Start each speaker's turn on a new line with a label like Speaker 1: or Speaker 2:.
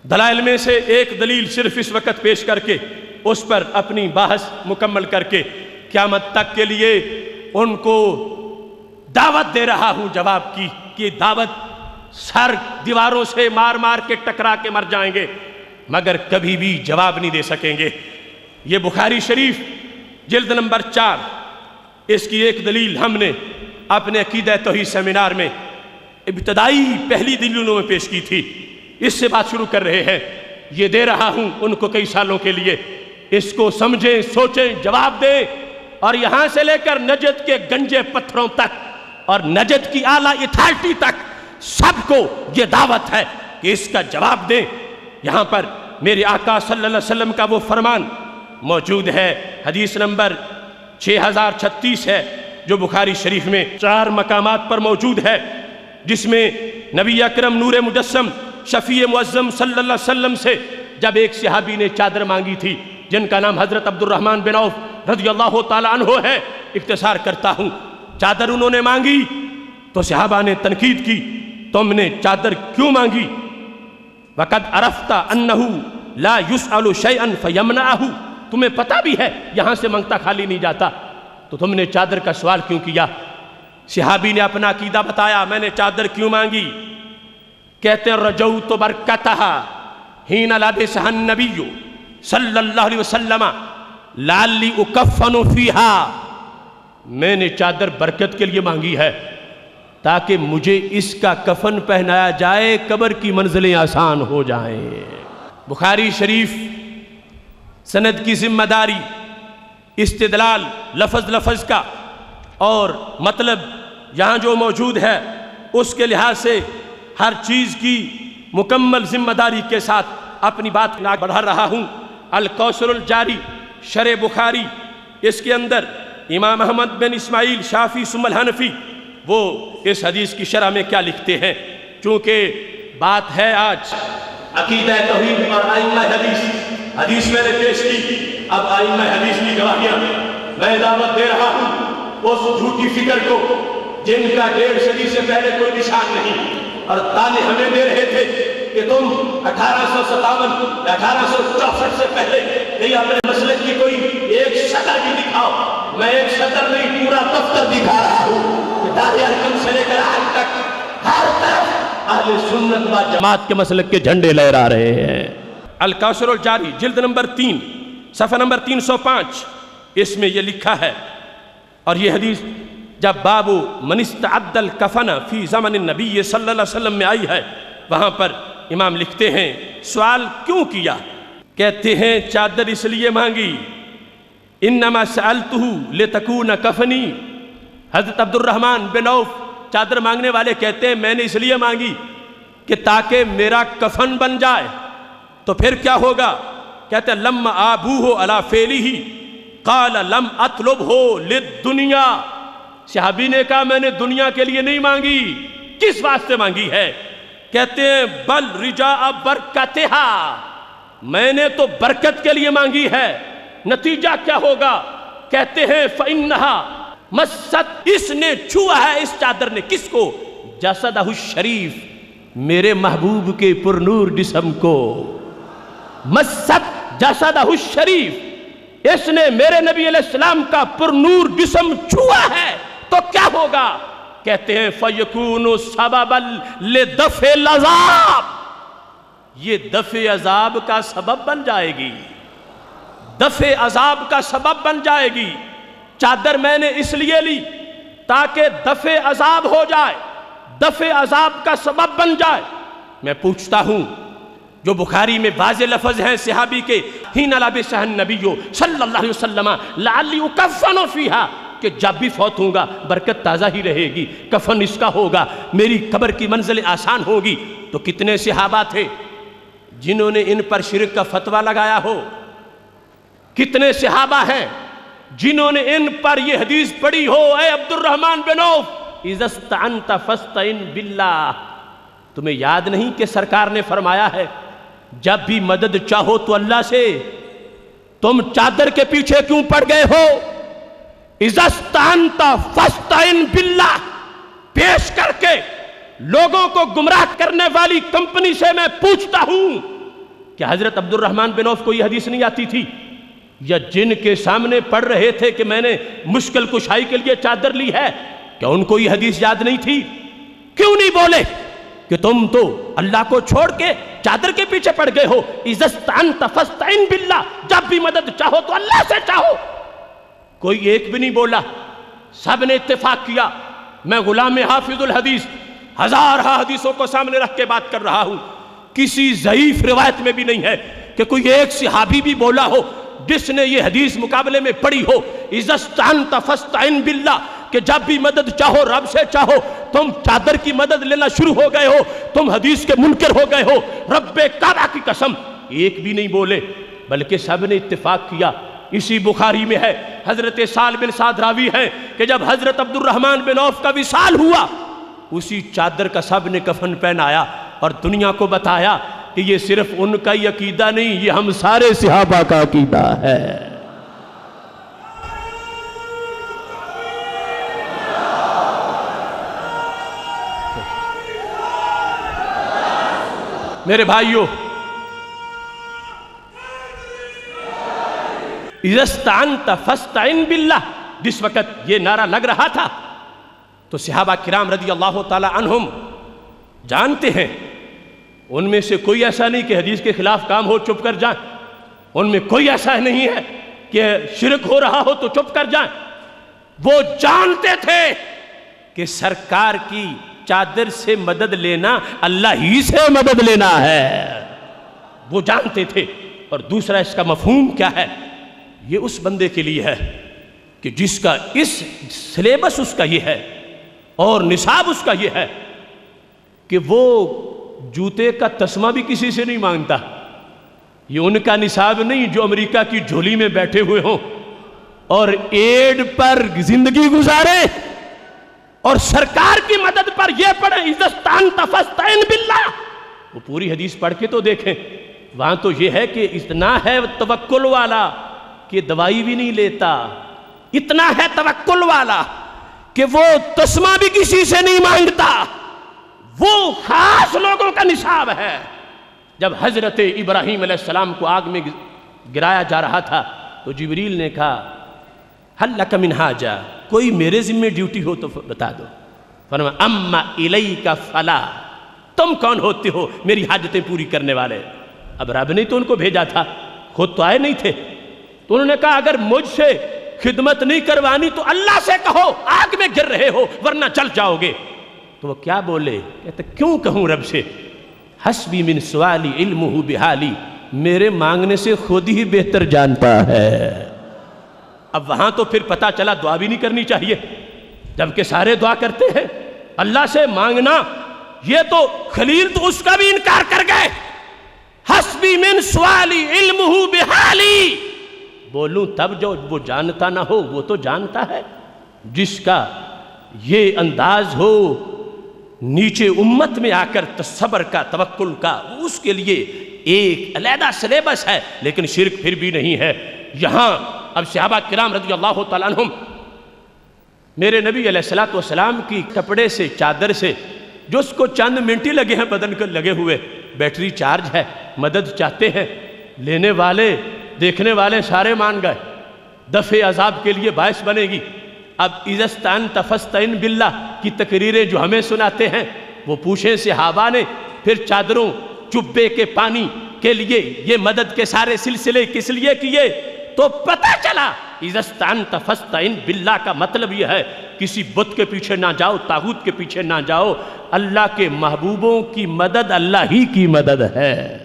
Speaker 1: دلائل میں سے ایک دلیل صرف اس وقت پیش کر کے اس پر اپنی بحث مکمل کر کے قیامت تک کے لیے ان کو دعوت دے رہا ہوں جواب کی کہ دعوت سر دیواروں سے مار مار کے ٹکرا کے مر جائیں گے مگر کبھی بھی جواب نہیں دے سکیں گے۔ یہ بخاری شریف جلد نمبر 4، اس کی ایک دلیل ہم نے اپنے عقیدہ توحید سیمینار میں ابتدائی پہلی دلیلوں میں پیش کی تھی، اس سے بات شروع کر رہے ہیں۔ یہ دے رہا ہوں ان کو کئی سالوں کے لیے، اس کو سمجھیں، سوچیں، جواب دیں، اور یہاں سے لے کر نجد کے گنجے پتھروں تک اور نجد کی اعلیٰ اتھارٹی تک سب کو یہ دعوت ہے کہ اس کا جواب دیں۔ یہاں پر میرے آقا صلی اللہ علیہ وسلم کا وہ فرمان موجود ہے، حدیث نمبر 6036 ہے، جو بخاری شریف میں 4 مقامات پر موجود ہے، جس میں نبی اکرم نور مجسم شفیع معظم صلی اللہ علیہ وسلم سے جب ایک صحابی نے چادر مانگی تھی جن کا نام حضرت عبد الرحمن بن عوف رضی اللہ تعالیٰ عنہ ہے، اختصار کرتا ہوں، چادر انہوں نے مانگی تو صحابہ نے تنقید کی، تم نے چادر کیوں مانگی؟ وَقَدْ عَرَفْتَ أَنَّهُ لَا يُسْأَلُ شَيْئًا فَيَمْنَعَهُ، تمہیں پتہ بھی ہے یہاں سے منگتا خالی نہیں جاتا، تو تم نے چادر کا سوال کیوں کیا؟ صحابی نے اپنا عقیدہ بتایا، میں نے چادر کیوں مانگی؟ کہتے ہیں رجوت برکتها حین لبسها النبی صلی اللہ علیہ وسلم لعلی اکفن فیہا، میں نے چادر برکت کے لیے مانگی ہے تاکہ مجھے اس کا کفن پہنایا جائے، قبر کی منزلیں آسان ہو جائیں۔ بخاری شریف سند کی ذمہ داری، استدلال لفظ لفظ کا اور مطلب یہاں جو موجود ہے اس کے لحاظ سے ہر چیز کی مکمل ذمہ داری کے ساتھ اپنی بات بڑھا رہا ہوں۔ الکوثر الجاری شرح بخاری، اس کے اندر امام احمد بن اسماعیل شافعی ثم الحنفی وہ اس حدیث کی شرح میں کیا لکھتے ہیں، چونکہ بات ہے آج عقیدہ توحید اور ائمہ حدیث میں نے پیش کی، اب ائمہ حدیث کی گواہیاں میں دعوت دے رہا ہوں اس جھوٹی فکر کو جن کا 1.5 صدی سے پہلے کوئی نشان نہیں، اور تانے ہمیں دے رہے تھے کہ تم 1857 یا 1864 سے پہلے کہیں اپنے مسلک کی کوئی ایک شطر بھی دکھاؤ۔ میں ایک شطر نہیں، پورا دفتر دکھا رہا ہوں کہ دار ارقم سے لے کر آج تک ہر طرف اہل سنت و جماعت کے مسلک کے جھنڈے لہرا رہے ہیں۔ الکوثر الجاری جلد نمبر 3 صفحہ نمبر 305، اس میں یہ لکھا ہے، اور یہ حدیث جب باب من استعد الکفن فی زمن النبی صلی اللہ علیہ وسلم میں آئی ہے، وہاں پر امام لکھتے ہیں سوال کیوں کیا؟ کہتے ہیں چادر اس لیے مانگی، انما سألتہ لتکون کفنی، حضرت عبد الرحمن بن عوف چادر مانگنے والے کہتے ہیں میں نے اس لیے مانگی کہ تاکہ میرا کفن بن جائے۔ تو پھر کیا ہوگا؟ کہتے ہیں لم آبوہ علی فعلہ قال لم اطلبہ للدنیا، صحابی نے کہا میں نے دنیا کے لیے نہیں مانگی، کس واسطے مانگی ہے؟ کہتے ہیں بل رجاء برکتہا، میں نے تو برکت کے لیے مانگی ہے۔ نتیجہ کیا ہوگا؟ کہتے ہیں فإنہا مست، اس نے چھوا ہے اس چادر نے کس کو؟ جسدہ الشریف، میرے محبوب کے پرنور جسم کو۔ مست جسدہ الشریف، اس نے میرے نبی علیہ السلام کا پرنور جسم چھوا ہے، تو کیا ہوگا؟ کہتے ہیں فَيَكُونُ سَبَبًا لِدَفْعِ الْعَذَابِ، یہ دفع عذاب کا سبب بن جائے گی، دفع عذاب کا سبب بن جائے گی۔ چادر میں نے اس لیے لی تاکہ دفع عذاب ہو جائے، دفع عذاب کا سبب بن جائے۔ میں پوچھتا ہوں جو بخاری میں واضح لفظ ہیں صحابی کے، حین لبسہ النبی صلی اللہ علیہ وسلم لعلی اکفن فیہا، کہ جب بھی فوت ہوں گا برکت تازہ ہی رہے گی، کفن اس کا ہوگا، میری قبر کی منزلیں آسان ہوگی، تو کتنے صحابہ تھے جنہوں نے ان پر شرک کا فتویٰ لگایا ہو؟ کتنے صحابہ ہیں جنہوں نے ان پر یہ حدیث پڑھی ہو، اے عبد الرحمن بن عوف اذا استعنت فاستعن باللہ، تمہیں یاد نہیں کہ سرکار نے فرمایا ہے جب بھی مدد چاہو تو اللہ سے، تم چادر کے پیچھے کیوں پڑ گئے ہو؟ اذا استعنت فاستعن باللہ پیش کر کے لوگوں کو گمراہ کرنے والی کمپنی سے میں پوچھتا ہوں کہ حضرت عبد الرحمن بن عوف کو یہ حدیث نہیں آتی تھی؟ یا جن کے سامنے پڑھ رہے تھے کہ میں نے مشکل کشائی کے لیے چادر لی ہے، کیا ان کو یہ حدیث یاد نہیں تھی؟ کیوں نہیں بولے کہ تم تو اللہ کو چھوڑ کے چادر کے پیچھے پڑ گئے ہو؟ اذا استعنت فاستعن باللہ، جب بھی مدد چاہو تو اللہ سے چاہو۔ کوئی ایک بھی نہیں بولا، سب نے اتفاق کیا۔ میں غلام حافظ الحدیث ہزارہ حدیثوں کو سامنے رکھ کے بات کر رہا ہوں، کسی ضعیف روایت میں بھی نہیں ہے کہ کوئی ایک صحابی بھی بولا ہو جس نے یہ حدیث مقابلے میں پڑھی ہو، اذا استعنت فاستعن باللہ، کہ جب بھی مدد چاہو رب سے چاہو۔ تم چادر کی مدد لینا شروع ہو گئے ہو، تم حدیث کے منکر ہو گئے ہو، رب کعبہ کی قسم۔ ایک بھی نہیں بولے، بلکہ سب نے اتفاق کیا۔ اسی بخاری میں ہے، حضرت سال بن سعد راوی ہیں کہ جب حضرت عبد الرحمن بن عوف کا وصال ہوا، اسی چادر کا سب نے کفن پہنایا اور دنیا کو بتایا کہ یہ صرف ان کا ہی عقیدہ نہیں، یہ ہم سارے صحابہ کا عقیدہ ہے۔ میرے بھائیو، اذا استعنت فاستعن باللہ، جس وقت یہ نعرہ لگ رہا تھا تو صحابہ کرام رضی اللہ تعالی عنہم جانتے ہیں، ان میں سے کوئی ایسا نہیں کہ حدیث کے خلاف کام ہو چپ کر جائیں، ان میں کوئی ایسا نہیں ہے کہ شرک ہو رہا ہو تو چپ کر جائیں۔ وہ جانتے تھے کہ سرکار کی چادر سے مدد لینا اللہ ہی سے مدد لینا ہے، وہ جانتے تھے۔ اور دوسرا اس کا مفہوم کیا ہے؟ یہ اس بندے کے لیے ہے کہ جس کا اس سلیبس اس کا یہ ہے اور نصاب اس کا یہ ہے کہ وہ جوتے کا تسمہ بھی کسی سے نہیں مانگتا۔ یہ ان کا نصاب نہیں جو امریکہ کی جھولی میں بیٹھے ہوئے ہوں اور ایڈ پر زندگی گزارے اور سرکار کی مدد پر یہ پڑھیں اذا استعنت فاستعن باللہ۔ وہ پوری حدیث پڑھ کے تو دیکھیں، وہاں تو یہ ہے کہ اتنا ہے توکل والا کہ دوائی بھی نہیں لیتا، اتنا ہے توکل والا کہ وہ تسمہ بھی کسی سے نہیں مانگتا۔ وہ خاص لوگوں کا نصاب ہے۔ جب حضرت ابراہیم علیہ السلام کو آگ میں گرایا جا رہا تھا تو جبریل نے کہا حل لک من حاجہ، کوئی میرے ذمہ ڈیوٹی ہو تو بتا دو۔ فرمایا اما الیک فلا، تم کون ہوتے ہو میری حاجتیں پوری کرنے والے؟ اب رب نے تو ان کو بھیجا تھا، خود تو آئے نہیں تھے۔ تو انہوں نے کہا اگر مجھ سے خدمت نہیں کروانی تو اللہ سے کہو، آگ میں گر رہے ہو ورنہ چل جاؤ گے۔ تو وہ کیا بولے؟ کہتے کیوں کہوں رب سے؟ حسبی من سوالی علمہ بحالی، میرے مانگنے سے خود ہی بہتر جانتا ہے۔ اب وہاں تو پھر پتا چلا دعا بھی نہیں کرنی چاہیے، جبکہ سارے دعا کرتے ہیں۔ اللہ سے مانگنا، یہ تو خلیل تو اس کا بھی انکار کر گئے۔ حسبی من سوالی علمہ بحالی، بولوں تب جو وہ جانتا نہ ہو، وہ تو جانتا ہے۔ جس کا یہ انداز ہو نیچے امت میں آ کر صبر کا، توکل کا، اس کے لیے ایک علیحدہ سلیبس ہے، لیکن شرک پھر بھی نہیں ہے۔ یہاں اب صحابہ کرام رضی اللہ تعالیٰ عنہم میرے نبی علیہ السلام کی کپڑے سے، چادر سے، جو اس کو چند منٹ ہی لگے ہیں بدن کو لگے ہوئے، بیٹری چارج ہے، مدد چاہتے ہیں، لینے والے دیکھنے والے سارے مان گئے، دفع عذاب کے لیے باعث بنے گی۔ اب اذا استعنت فاستعن باللہ کی تقریریں جو ہمیں سناتے ہیں وہ پوچھیں صحابہ نے پھر چادروں چبے کے پانی کے لیے یہ مدد کے سارے سلسلے کس لیے کیے؟ تو پتہ چلا اذا استعنت فاستعن باللہ کا مطلب یہ ہے کسی بت کے پیچھے نہ جاؤ، طاغوت کے پیچھے نہ جاؤ، اللہ کے محبوبوں کی مدد اللہ ہی کی مدد ہے۔